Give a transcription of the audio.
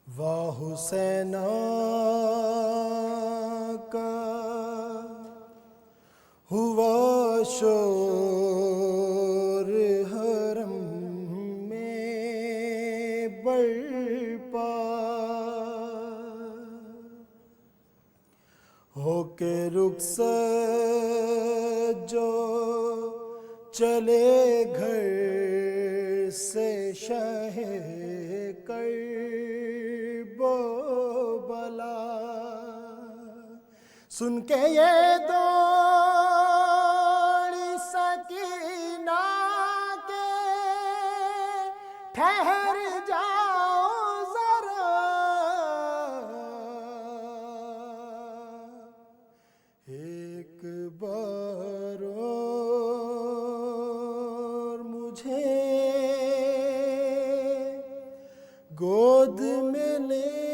واہ حسینہ کا ہوا شور حرم میں برپا، ہو کے رخصت جو چلے گھر سے شہ کرب و بلا، سن کے یہ دوڑی سکینہ کے ٹھہر جاؤ ذرا، ایک بار اور مجھے گود میں لے